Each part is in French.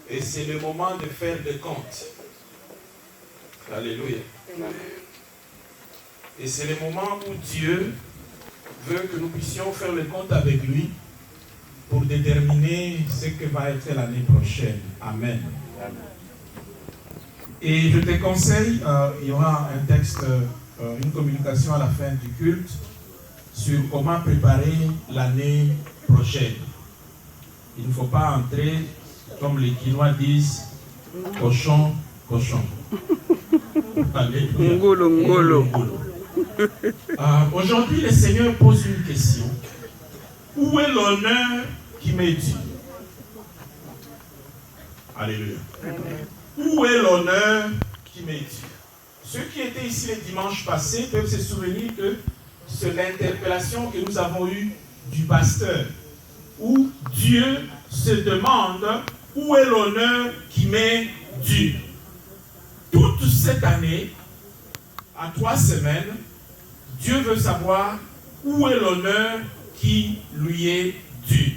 Et c'est le moment de faire des comptes. Alléluia. Et c'est le moment où Dieu veut que nous puissions faire le compte avec lui pour déterminer ce que va être l'année prochaine. Amen. Et je te conseille, il y aura un texte, une communication à la fin du culte sur comment préparer l'année prochaine. Il ne faut pas entrer, comme les Quinois disent, cochon, cochon. Ngolo, ngolo. Aujourd'hui, le Seigneur pose une question. Où est l'honneur qui m'est dû? Alléluia. Où est l'honneur qui m'est dû? Ceux qui étaient ici le dimanche passé peuvent se souvenir que c'est l'interpellation que nous avons eue du pasteur, où Dieu se demande où est l'honneur qui m'est dû. Toute cette année, à 3 semaines, Dieu veut savoir où est l'honneur qui lui est dû.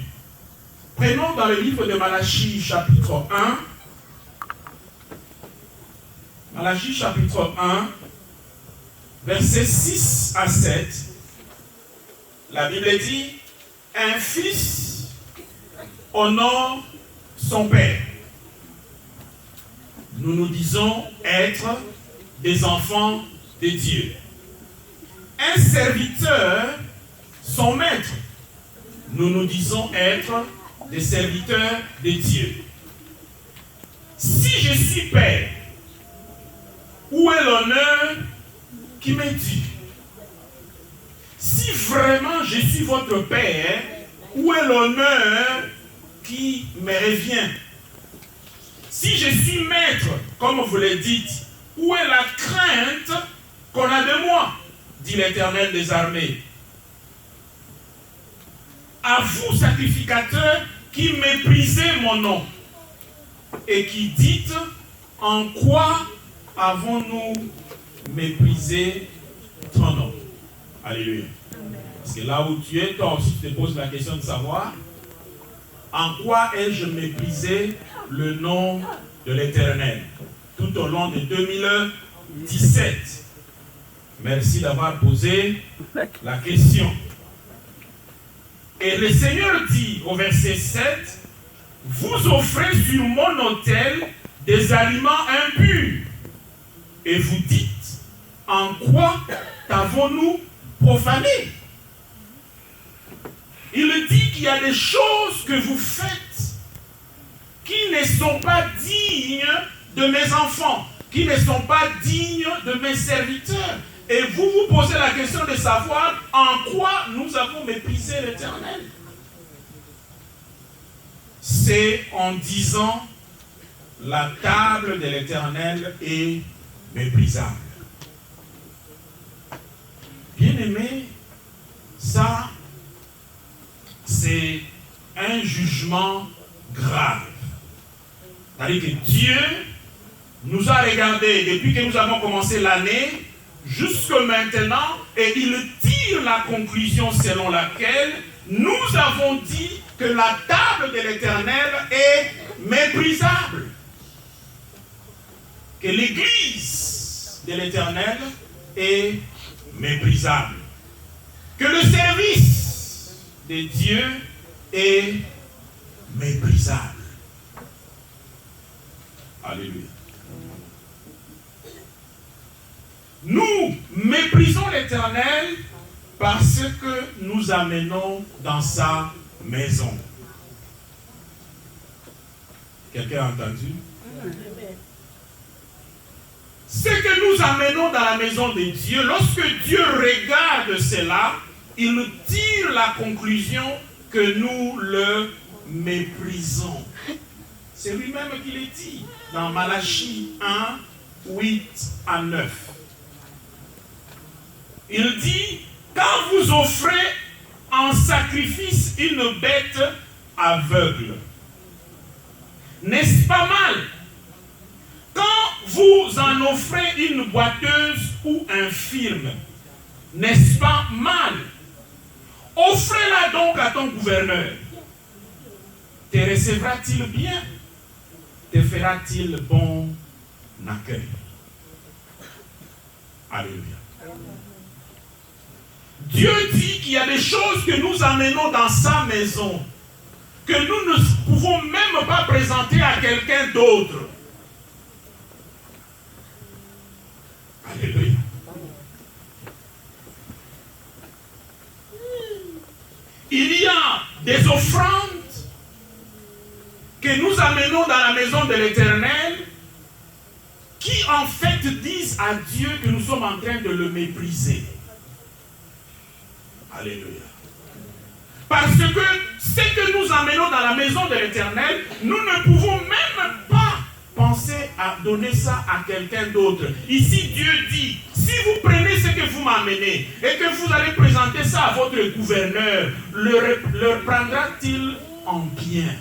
Prenons dans le livre de Malachie, chapitre 1. Malachie, chapitre 1, versets 6 à 7. La Bible dit, un fils honore son père. Nous nous disons être des enfants de Dieu. Un serviteur, son maître. Nous nous disons être des serviteurs de Dieu. Si je suis père, où est l'honneur qui m'est dû? Si vraiment je suis votre père, où est l'honneur qui me revient? Si je suis maître, comme vous le dites, où est la crainte qu'on a de moi, dit l'Éternel des armées? À vous, sacrificateurs, qui méprisez mon nom et qui dites, en quoi avons-nous méprisé ton nom? Alléluia. Parce que là où tu es, toi aussi tu te poses la question de savoir, en quoi ai-je méprisé le nom de l'Éternel tout au long de 2017? Merci d'avoir posé la question. Et le Seigneur dit au verset 7, vous offrez sur mon autel des aliments impurs. Et vous dites, en quoi t'avons-nous profané? Il dit qu'il y a des choses que vous faites qui ne sont pas dignes de mes enfants, qui ne sont pas dignes de mes serviteurs. Et vous vous posez la question de savoir en quoi nous avons méprisé l'Éternel. C'est en disant la table de l'Éternel est méprisable. Bien-aimé, ça, c'est un jugement grave. C'est-à-dire que Dieu nous a regardés depuis que nous avons commencé l'année jusque maintenant et il tire la conclusion selon laquelle nous avons dit que la table de l'Éternel est méprisable. Que l'église de l'Éternel est méprisable. Que le service de Dieu est méprisable. Alléluia. Nous méprisons l'Éternel parce que nous amenons dans sa maison. Quelqu'un a entendu? Ce que nous amenons dans la maison de Dieu, lorsque Dieu regarde cela, il tire la conclusion que nous le méprisons. C'est lui-même qui le dit dans Malachie 1, 8 à 9. Il dit, quand vous offrez en sacrifice une bête aveugle, n'est-ce pas mal? Quand vous en offrez une boiteuse ou infirme, n'est-ce pas mal? Offrez-la donc à ton gouverneur. Te recevra-t-il bien? te fera-t-il bon accueil. Alléluia. Dieu dit qu'il y a des choses que nous amenons dans sa maison, que nous ne pouvons même pas présenter à quelqu'un d'autre. Alléluia. Il y a des offrandes que nous amenons dans la maison de l'Éternel qui en fait disent à Dieu que nous sommes en train de le mépriser. Alléluia. Parce que ce que nous amenons dans la maison de l'Éternel, nous ne pouvons même pas penser à donner ça à quelqu'un d'autre. Ici, Dieu dit, si vous prenez ce que vous m'amenez et que vous allez présenter ça à votre gouverneur, leur prendra-t-il en bien?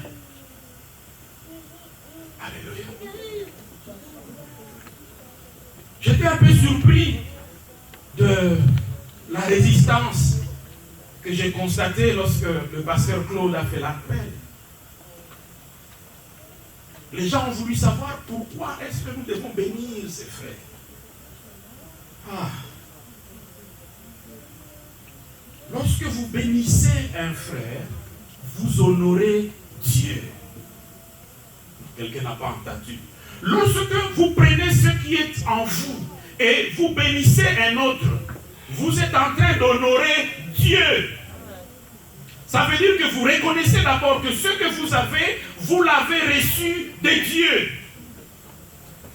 Alléluia. J'étais un peu surpris de la résistance que j'ai constatée lorsque le pasteur Claude a fait l'appel. Les gens ont voulu savoir pourquoi est-ce que nous devons bénir ces frères. Lorsque vous bénissez un frère, vous honorez Dieu. Quelqu'un n'a pas entendu. Lorsque vous prenez ce qui est en vous et vous bénissez un autre, vous êtes en train d'honorer Dieu. Ça veut dire que vous reconnaissez d'abord que ce que vous avez, vous l'avez reçu de Dieu.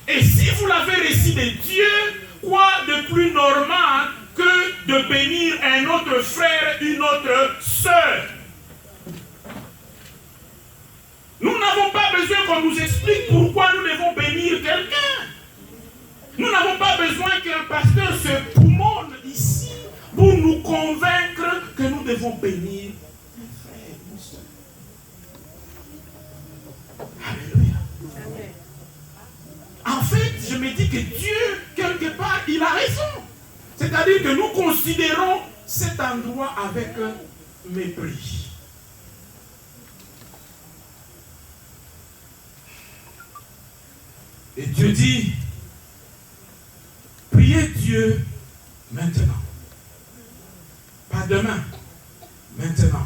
Et si vous l'avez reçu de Dieu, quoi de plus normal que de bénir un autre frère, une autre sœur? Nous n'avons pas besoin qu'on nous explique pourquoi nous devons bénir quelqu'un. Nous n'avons pas besoin qu'un pasteur se poumonne ici pour nous convaincre que nous devons bénir un frère, une sœur. Alléluia. En fait, je me dis que Dieu, quelque part, il a raison. C'est-à-dire que nous considérons cet endroit avec mépris. Et Dieu dit, priez Dieu maintenant. Pas demain, maintenant.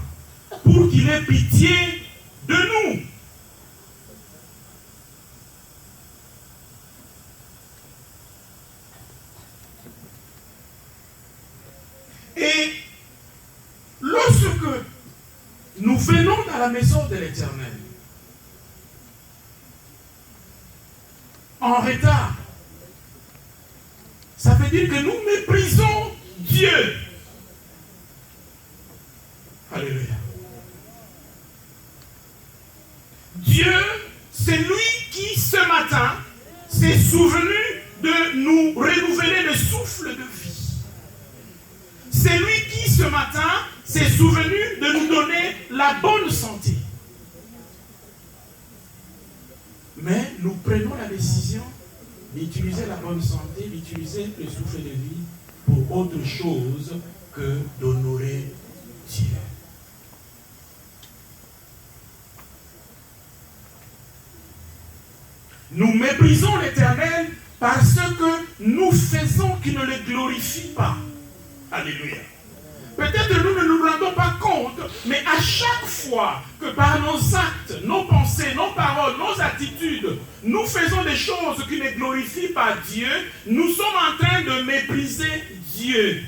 Pour qu'il ait pitié de nous. Et lorsque nous venons dans la maison de l'Éternel, en retard, ça veut dire que nous méprisons Dieu. Alléluia. Dieu, c'est lui qui ce matin s'est souvenu de nous renouveler le souffle de vie. C'est lui qui ce matin s'est souvenu de nous donner la bonne santé. Mais nous prenons la décision d'utiliser la bonne santé, d'utiliser le souffle de vie pour autre chose que d'honorer Dieu. Nous méprisons l'Éternel parce que nous faisons qu'il ne le glorifie pas. Alléluia. Peut-être nous ne nous rendons pas compte, mais à chaque fois que par nos actes, nos pensées, nos paroles, nos attitudes, nous faisons des choses qui ne glorifient pas Dieu, nous sommes en train de mépriser Dieu.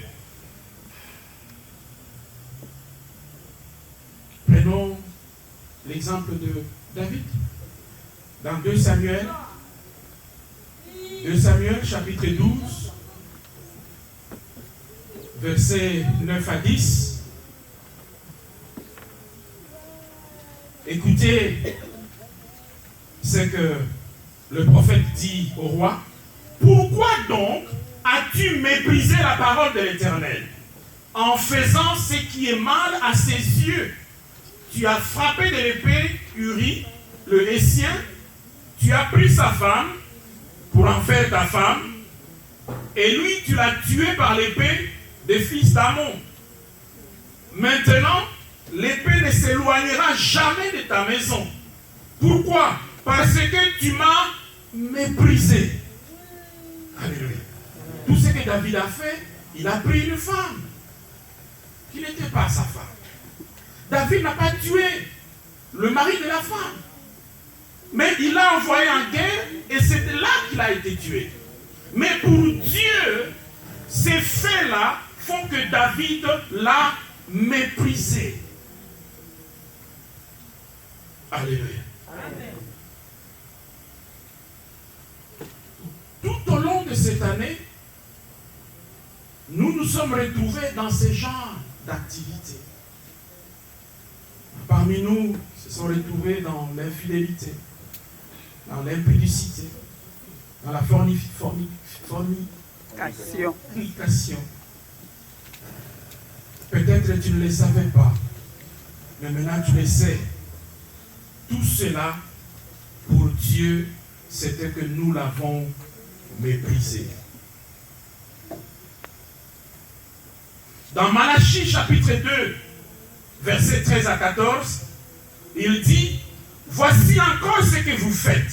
Prenons l'exemple de David. Dans 2 Samuel chapitre 12, versets 9 à 10. Écoutez ce que le prophète dit au roi. Pourquoi donc as-tu méprisé la parole de l'Éternel en faisant ce qui est mal à ses yeux? Tu as frappé de l'épée Uri, le Hétien. Tu as pris sa femme pour en faire ta femme, et lui tu l'as tué par l'épée des fils d'Amon. Maintenant, l'épée ne s'éloignera jamais de ta maison. Pourquoi? parce que tu m'as méprisé. Alléluia. Tout ce que David a fait, il a pris une femme qui n'était pas sa femme. David n'a pas tué le mari de la femme, mais il l'a envoyé en guerre et c'est là qu'il a été tué. Mais pour Dieu, ces faits-là font que David l'a méprisé. Alléluia. Amen. Tout au long de cette année, nous nous sommes retrouvés dans ce genre d'activité. Parmi nous, se sont retrouvés dans l'infidélité, dans l'impudicité, dans la fornication. Peut-être tu ne le savais pas, mais maintenant tu le sais. Tout cela, pour Dieu, c'était que nous l'avons méprisé. Dans Malachie chapitre 2, versets 13 à 14, il dit, voici encore ce que vous faites.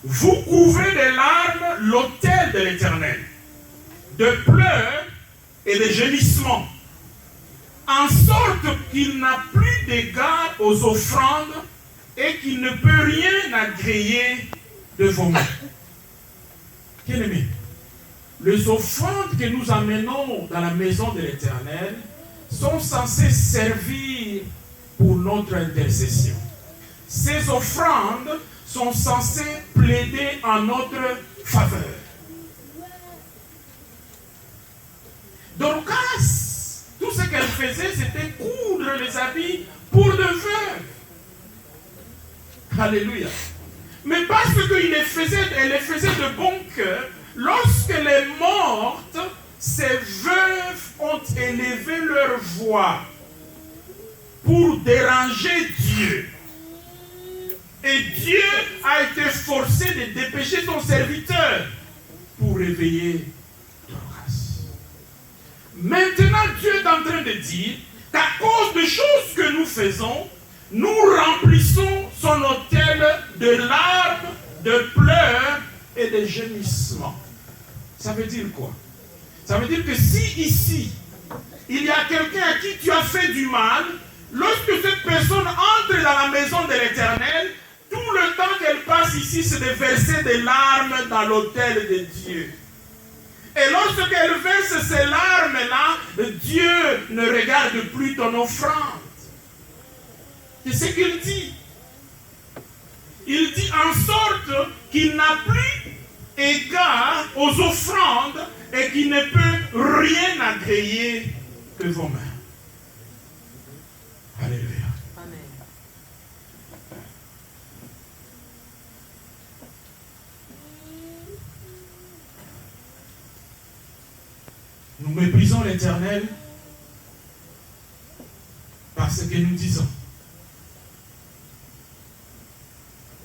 Vous couvrez de larmes l'autel de l'Éternel, de pleurs et de gémissements, en sorte qu'il n'a plus d'égard aux offrandes et qu'il ne peut rien agréer de vos mains. Bien-aimés, les offrandes que nous amenons dans la maison de l'Éternel sont censées servir pour notre intercession. Ces offrandes sont censées plaider en notre faveur. Dorcas, tout ce qu'elle faisait, c'était coudre les habits pour de veuves. Alléluia. Mais parce qu'elle les faisait de bon cœur, lorsque les mortes, ces veuves ont élevé leur voix pour déranger Dieu. Et Dieu a été forcé de dépêcher son serviteur pour réveiller Dorcas. Maintenant, Dieu est en train de dire qu'à cause des choses que nous faisons, nous remplissons son autel de larmes, de pleurs et de gémissements. Ça veut dire quoi? Ça veut dire que si ici, il y a quelqu'un à qui tu as fait du mal, lorsque cette personne entre dans la maison de l'Éternel, tout le temps qu'elle passe ici, c'est de verser des larmes dans l'autel de Dieu. Et lorsqu'elle verse ces larmes-là, Dieu ne regarde plus ton offrande. C'est ce qu'il dit. Il dit en sorte qu'il n'a plus égard aux offrandes et qu'il ne peut rien agréer que vos mains. Alléluia. Amen. Nous méprisons l'Éternel parce que nous disons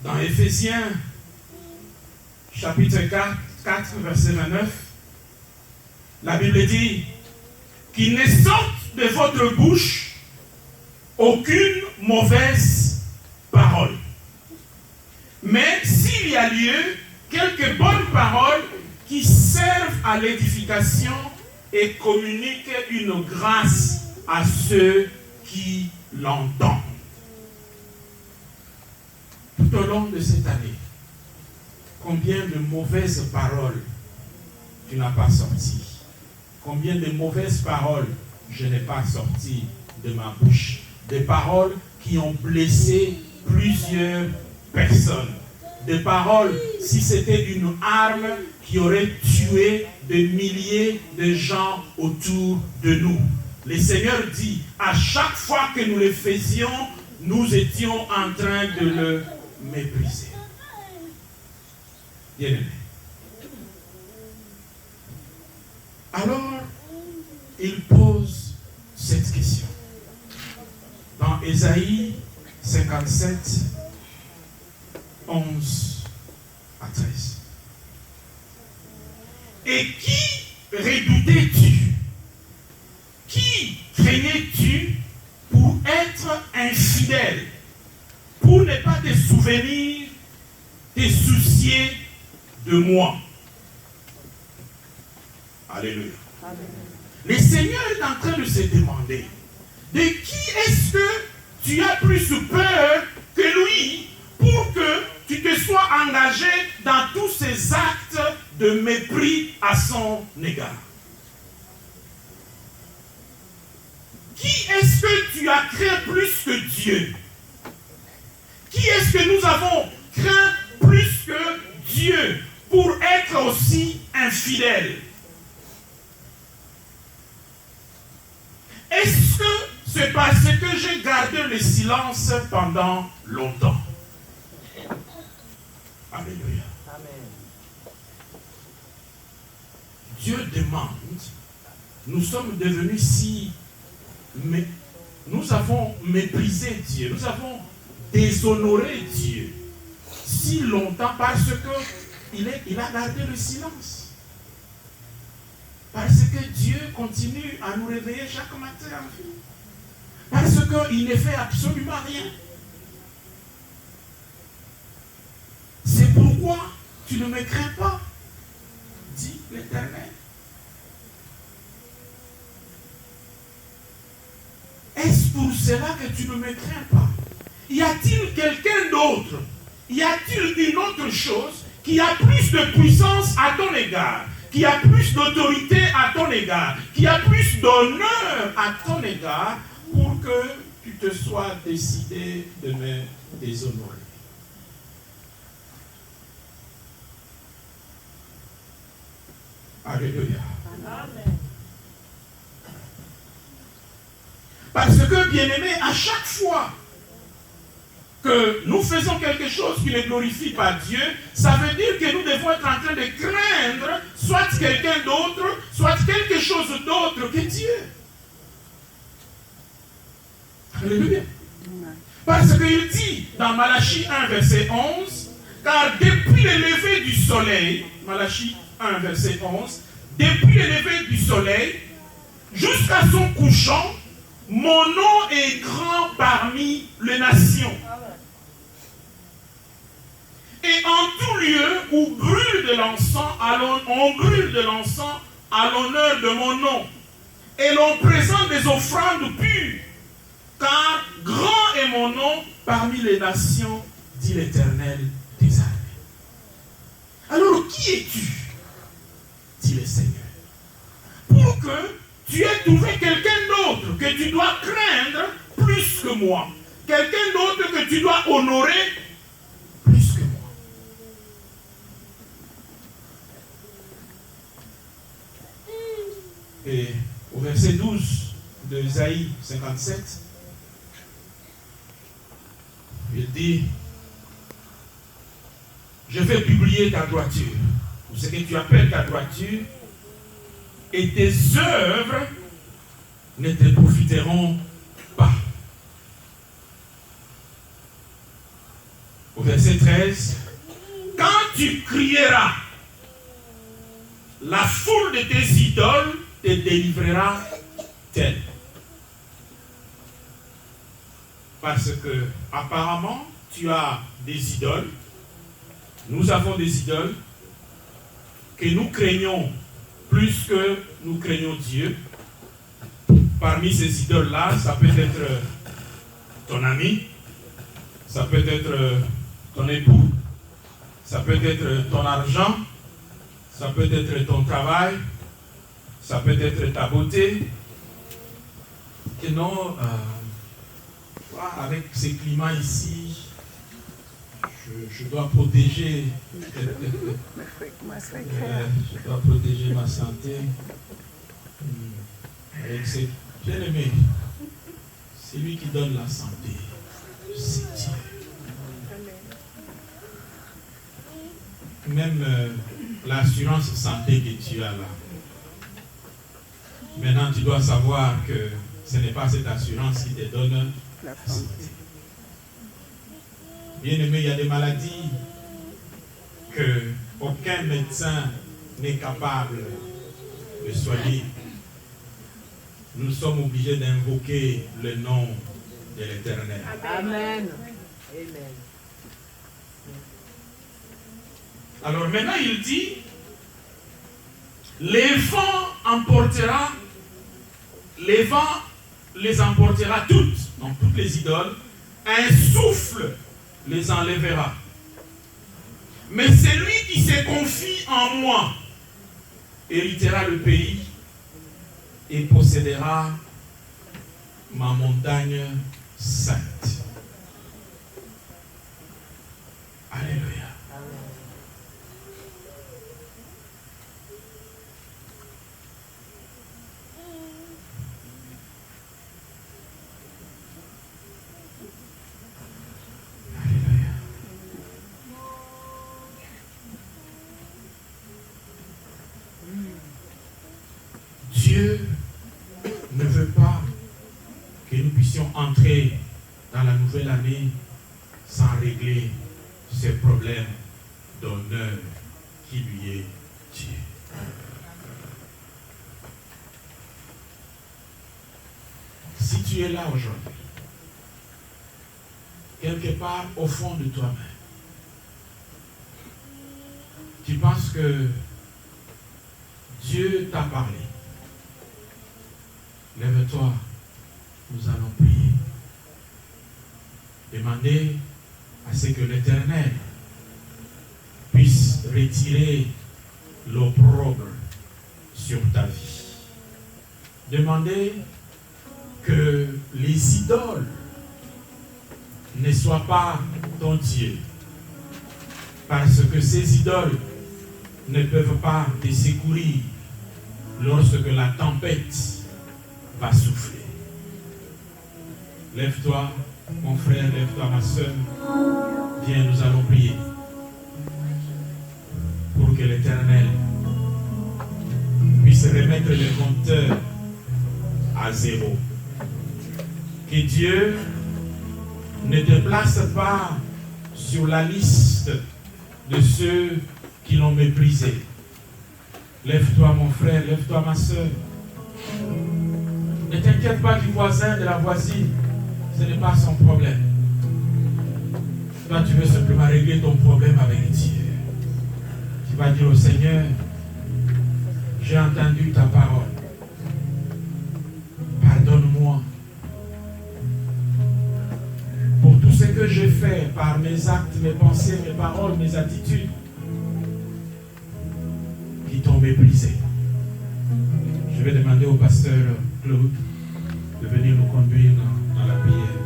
dans Éphésiens chapitre 4 verset 29, la Bible dit qu'il ne sorte de votre bouche aucune mauvaise parole. Mais s'il y a lieu, quelques bonnes paroles qui servent à l'édification et communiquent une grâce à ceux qui l'entendent. Tout au long de cette année, combien de mauvaises paroles tu n'as pas sorties? Combien de mauvaises paroles je n'ai pas sorties de ma bouche? Des paroles qui ont blessé plusieurs personnes. Des paroles, si c'était une arme, qui aurait tué des milliers de gens autour de nous. Le Seigneur dit, à chaque fois que nous le faisions, nous étions en train de le mépriser. Bien-aimé. Alors, il pose cette question. Dans Ésaïe 57, 11 à 13. Et qui redoutais-tu? Qui craignais-tu pour être infidèle, pour ne pas te souvenir te soucier de moi. Alléluia. Amen. Le Seigneur est en train de se demander, de qui est-ce que tu as plus peur que lui pour que tu te sois engagé dans tous ces actes de mépris à son égard? Qui est-ce que tu as craint plus que Dieu? Qui est-ce que nous avons craint plus que Dieu pour être aussi infidèles? Est-ce que c'est parce que j'ai gardé le silence pendant longtemps? Alléluia. Amen. Dieu demande, nous sommes devenus si... Mais nous avons méprisé Dieu, nous avons déshonoré Dieu si longtemps parce qu'il a gardé le silence. Parce que Dieu continue à nous réveiller chaque matin en vie. Parce qu'il ne fait absolument rien. C'est pourquoi tu ne me crains pas, dit l'Éternel. Est-ce pour cela que tu ne me crains pas? Y a-t-il quelqu'un d'autre? Y a-t-il une autre chose qui a plus de puissance à ton égard, qui a plus d'autorité à ton égard, qui a plus d'honneur à ton égard pour que tu te sois décidé de me déshonorer? Alléluia. Amen. Parce que, bien-aimés, à chaque fois que nous faisons quelque chose qui ne glorifie pas Dieu, ça veut dire que nous devons être en train de craindre soit quelqu'un d'autre, soit quelque chose d'autre que Dieu. Alléluia. Parce qu'il dit dans Malachie 1, verset 11, car depuis le lever du soleil, Malachie 1, verset 11, depuis le lever du soleil jusqu'à son couchant, mon nom est grand parmi les nations. Et en tout lieu où brûle de l'encens, on brûle de l'encens à l'honneur de mon nom. Et l'on présente des offrandes pures, car grand est mon nom parmi les nations, dit l'Éternel des armées. Alors qui es-tu, dit le Seigneur, pour que tu aies trouvé quelqu'un d'autre que tu dois craindre plus que moi, quelqu'un d'autre que tu dois honorer plus que moi? Et au verset 12 de Isaïe 57, il dit, je vais publier ta droiture, ou ce que tu appelles ta droiture, et tes œuvres ne te profiteront pas. Au verset 13, quand tu crieras, la foule de tes idoles te délivrera-t-elle? Parce que apparemment tu as des idoles, nous avons des idoles que nous craignons plus que nous craignons Dieu. Parmi ces idoles-là, ça peut être ton ami, ça peut être ton époux, ça peut être ton argent, ça peut être ton travail, ça peut être ta beauté. Et non, avec ces climats ici, je dois protéger, je dois protéger ma santé. Avec ces bien-aimés, c'est lui qui donne la santé, c'est Dieu. Même l'assurance santé que tu as là. Maintenant, tu dois savoir que ce n'est pas cette assurance qui te donne la santé. Bien-aimé, il y a des maladies que aucun médecin n'est capable de soigner. Nous sommes obligés d'invoquer le nom de l'Éternel. Amen. Amen. Alors maintenant il dit, les vents les emportera toutes, donc toutes les idoles, un souffle les enlèvera. Mais celui qui se confie en moi héritera le pays et possédera ma montagne sainte. Alléluia. Dieu ne veut pas que nous puissions entrer dans la nouvelle année sans régler ce problème d'honneur qui lui est dû. Si tu es là aujourd'hui, quelque part au fond de toi-même, tu penses que Dieu t'a parlé, lève-toi, nous allons prier. Demandez à ce que l'Éternel puisse retirer l'opprobre sur ta vie. Demandez que les idoles ne soient pas ton Dieu, parce que ces idoles ne peuvent pas te secourir lorsque la tempête va souffler. Lève-toi, mon frère, lève-toi, ma soeur. Viens, nous allons prier pour que l'Éternel puisse remettre les compteurs à zéro. Que Dieu ne te place pas sur la liste de ceux qui l'ont méprisé. Lève-toi, mon frère, lève-toi, ma soeur. Ne t'inquiète pas du voisin, de la voisine. Ce n'est pas son problème. Toi, tu veux simplement régler ton problème avec Dieu. Tu vas dire au Seigneur, j'ai entendu ta parole. Pardonne-moi pour tout ce que j'ai fait par mes actes, mes pensées, mes paroles, mes attitudes qui t'ont méprisé. Je vais demander au pasteur Claude de venir nous conduire dans la prière.